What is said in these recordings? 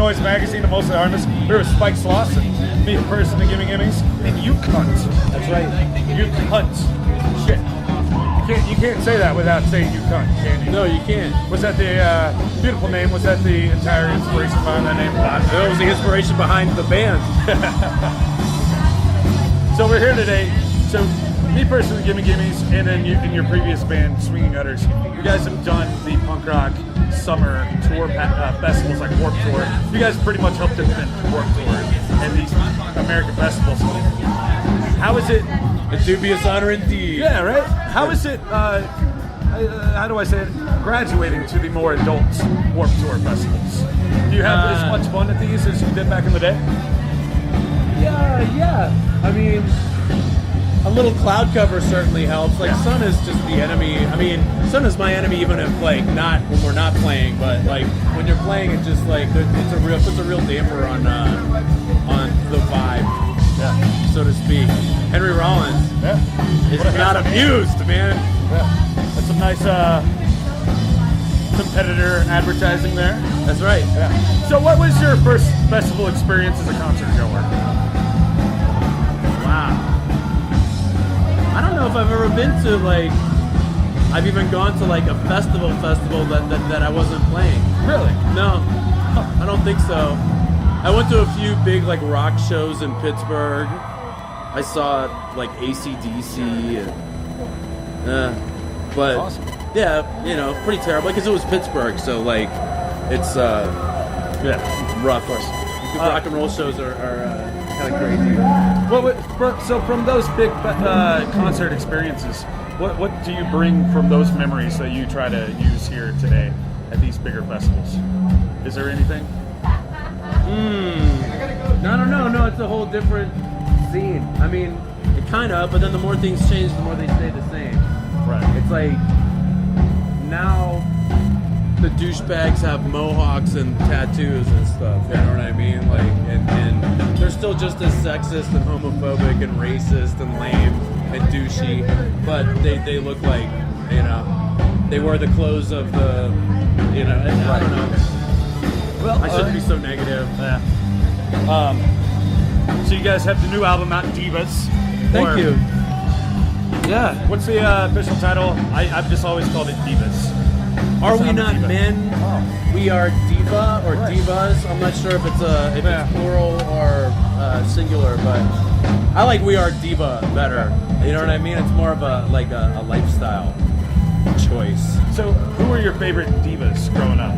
Noise magazine of mostly artists. We're with Spike Slawson, me person of Gimme Gimmes, and Uke Hunt. That's right. Uke Hunt. Shit. You can't say that without saying Uke Hunt, can you? No, you can't. Was that the beautiful name? Was that the entire inspiration behind that name? That was the inspiration behind the band. So we're here today. So me personally, Gimme Gimmes, and then you, in your previous band, Swinging Utters, you guys have done the punk rock summer tour festivals like Warped Tour. You guys pretty much helped invent Warped Tour and these American festivals. How is it? A dubious honor indeed. Yeah, right? How is it, how do I say it, graduating to the more adult Warped Tour festivals? Do you have as much fun at these as you did back in the day? Yeah. I mean, a little cloud cover certainly helps. Like, sun is just the enemy. I mean, sun is my enemy even if, like, not when we're not playing, but, like, when you're playing, it just, like, puts a real damper on the vibe, so to speak. Henry Rollins is not amused, man. Yeah. That's some nice competitor advertising there. That's right. Yeah. So what was your first festival experience as a concert goer? Wow. I don't know if I've ever been to, like, I've even gone to, like, a festival that I wasn't playing. Really? No, I don't think so. I went to a few big, like, rock shows in Pittsburgh. I saw, like, AC/DC and, but Awesome. yeah, you know, pretty terrible because it was Pittsburgh, so, like, it's rough. Rock and roll shows are kind of crazy. So from those big concert experiences, what do you bring from those memories that you try to use here today at these bigger festivals? Is there anything? No, it's a whole different scene. I mean, it kind of, but then the more things change, the more they stay the same. Right. It's like, now the douchebags have mohawks and tattoos and stuff, you know what I mean? Like, and they're still just as sexist and homophobic and racist and lame and douchey, but they look like, you know, they wear the clothes of the, you know, I don't know. Well, I shouldn't be so negative. Yeah. So you guys have the new album out, Divas. Thank you. Yeah. What's the official title? I've just always called it Divas. Are So we I'm a not diva. men? Oh. We are diva or Right. divas. I'm not sure if it's it's plural or singular, but I like we are diva better. You know what I mean? It's more of a lifestyle choice. So who were your favorite divas growing up?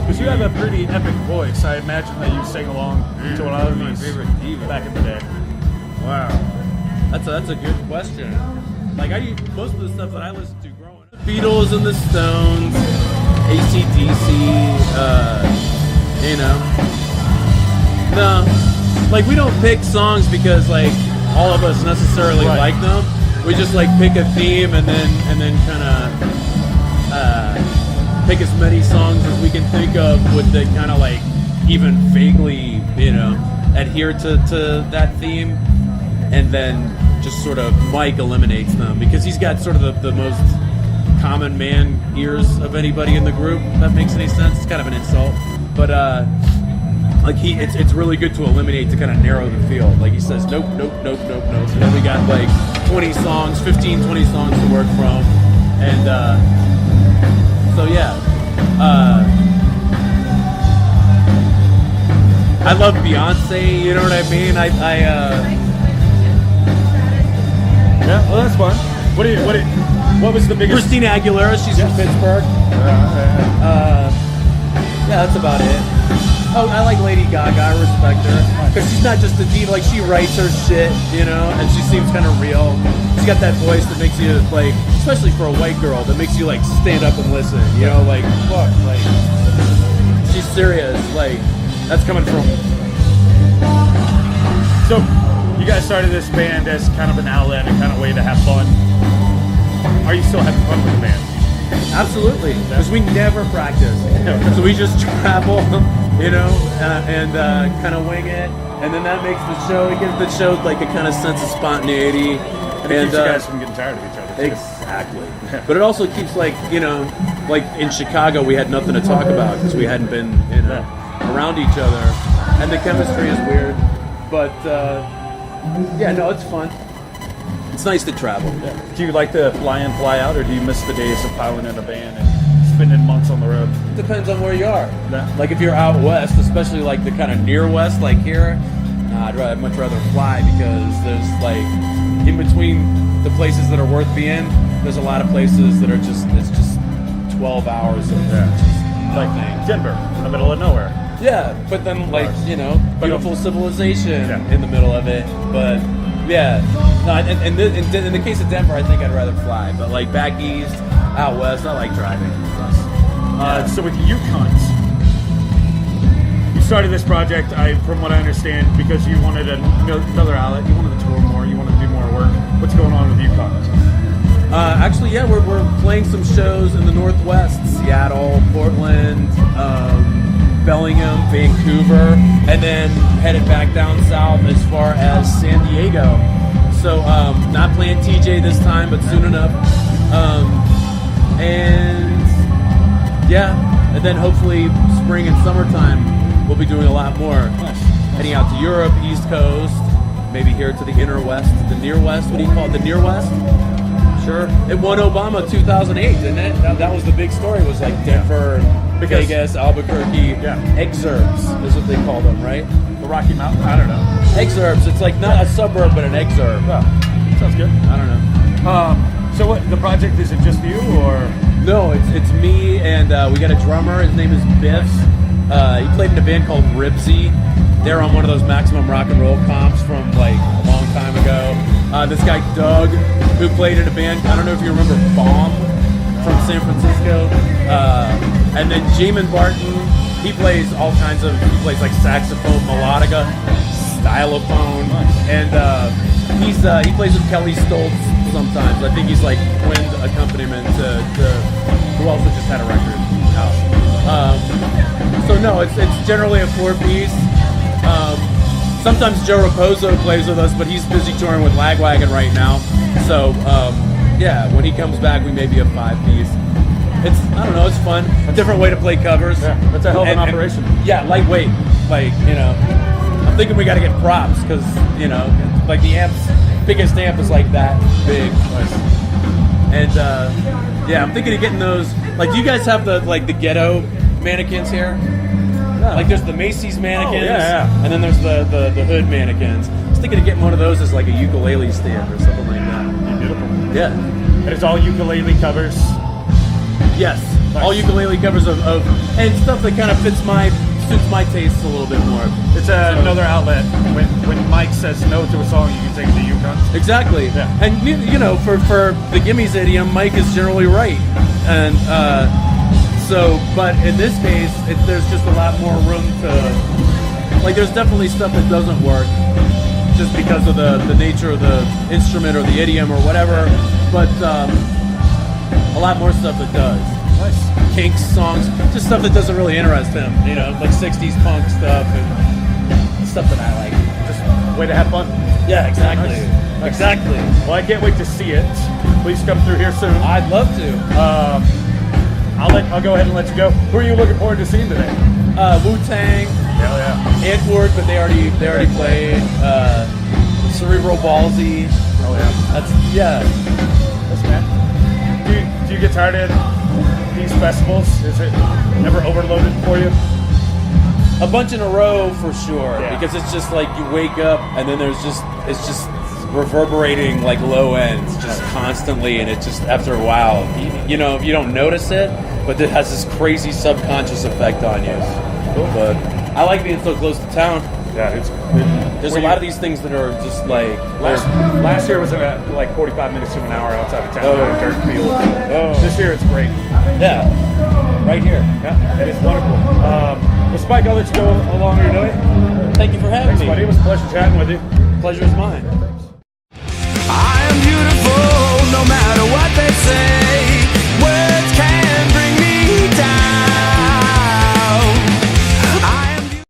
Because you have a pretty epic voice. I imagine that you sing along to a lot of these favorite diva back in the day. Wow, that's a good question. Like, most of the stuff that I listened to growing up, the Beatles and the Stones, AC/DC, you know. No, like, we don't pick songs because, like, all of us necessarily like them. We just, like, pick a theme and then kind of pick as many songs as we can think of with the kind of, like, even vaguely, you know, adhere to that theme, and then just sort of Mike eliminates them because he's got sort of the most common man ears of anybody in the group. If that makes any sense. It's kind of an insult, but like, it's really good to eliminate, to kind of narrow the field. Like, he says nope. So then we got like 20 songs to work from, and so yeah. I love Beyonce, you know what I mean? Yeah, well, that's fun. What was the biggest? Christina Aguilera, she's from Pittsburgh. Yeah, that's about it. Oh, I like Lady Gaga, I respect her. Because she's not just a diva, like, she writes her shit, you know, and she seems kind of real. She's got that voice that makes you, like, especially for a white girl, that makes you, like, stand up and listen, you know, like, fuck, like, she's serious, like, that's coming from. So, you guys started this band as kind of an outlet and kind of way to have fun. Are you still having fun with the band? Absolutely, because we never practice. So we just travel, you know, and kind of wing it, and then that makes the show. It gives the show like a kind of sense of spontaneity, And it keeps you guys from getting tired of each other. Too. Exactly. But it also keeps, like, you know, like in Chicago we had nothing to talk about because we hadn't been, you know. around each other, and the chemistry is weird. But yeah, no, it's fun. It's nice to travel. Yeah. Do you like to fly in, fly out, or do you miss the days of piling in a van and spending months on the road? Depends on where you are. Yeah. Like if you're out west, especially like the kind of near west, like here, I'd much rather fly because there's like in between the places that are worth being, there's a lot of places that are just 12 hours of just like nothing. Denver, in the middle of nowhere. Yeah, but then like beautiful civilization in the middle of it. But yeah, no, in the case of Denver, I think I'd rather fly. But like back east, out west, I like driving. So with Uke Hunt, you started this project, from what I understand, because you wanted another outlet, you wanted to tour more, you wanted to do more work. What's going on with Uke Hunt? Actually, yeah, we're playing some shows in the Northwest, Seattle, Portland, Bellingham, Vancouver, and then headed back down south as far as San Diego. So not playing TJ this time, but soon enough. And yeah, and then hopefully spring and summertime we'll be doing a lot more. Nice. Heading out to Europe, East Coast, maybe here to the inner west, the near west. What do you call it? The near west? Sure. It won Obama 2008, didn't it? That was the big story. Was like Denver, Vegas, Albuquerque. Exurbs is what they call them, right? The Rocky Mountain? I don't know. Exurbs. It's like not a suburb, but an exurb. Oh, sounds good. I don't know. So what? The project, is it just you, or? No, it's me and we got a drummer. His name is Biff. He played in a band called Ribsy. They're on one of those Maximum Rock and Roll comps from like a long time ago. This guy Doug, who played in a band, I don't know if you remember Bomb from San Francisco. And then Jamin Barton, he plays all kinds of, he plays like saxophone, melodica, stylophone, and he plays with Kelly Stoltz sometimes. I think he's like wind accompaniment to who also just had a record out. So no, it's generally a 4-piece. Sometimes Joe Raposo plays with us, but he's busy touring with Lagwagon right now. So yeah, when he comes back, we may be a 5-piece. I don't know, it's fun. A different way to play covers. Yeah, that's a hell of an operation. Yeah, lightweight. Like, I'm thinking we got to get props because, like the biggest amp is like that big. And yeah, I'm thinking of getting those. Like, do you guys have the ghetto mannequins here? Yeah. Like, there's the Macy's mannequins, yeah. and then there's the hood mannequins. I was thinking of getting one of those as like a ukulele stand or something like that. Beautiful. Yeah. And it's all ukulele covers. Yes. Nice. All ukulele covers of and stuff that kind of suits my tastes a little bit more. It's another outlet. When Mike says no to a song, you can take it to Uke Hunt. Exactly. Yeah. And for the Gimmes idiom, Mike is generally right. And but in this case, there's just a lot more room to, like, there's definitely stuff that doesn't work just because of the nature of the instrument or the idiom or whatever, but a lot more stuff that does. Nice. Kinks songs, just stuff that doesn't really interest him, like 60s punk stuff and stuff that I like. Just way to have fun. Yeah, exactly. Nice. Exactly. Well, I can't wait to see it. Please come through here soon. I'd love to. I'll go ahead and let you go. Who are you looking forward to seeing today? Wu-Tang. Hell yeah. Antwoord, but they already played. Cerebral Ballsy. Oh yeah. That's man. Do you get tired of these festivals? Is it never overloaded for you? A bunch in a row for sure, Yeah. because it's just like you wake up and then it's just reverberating like low ends just constantly, and it just after a while, you don't notice it, but it has this crazy subconscious effect on you. But I like being so close to town. Yeah, There's a lot of these things that are just like last year was like 45 minutes to an hour outside of town. Oh. Dirt field. Oh. This year it's great. Yeah, right here. Yeah, it is wonderful. Well, Spike, I'll let you go along your day. Thank you for having Thanks, me. buddy. It was a pleasure chatting with you. Pleasure is mine. I am beautiful, no matter what they say.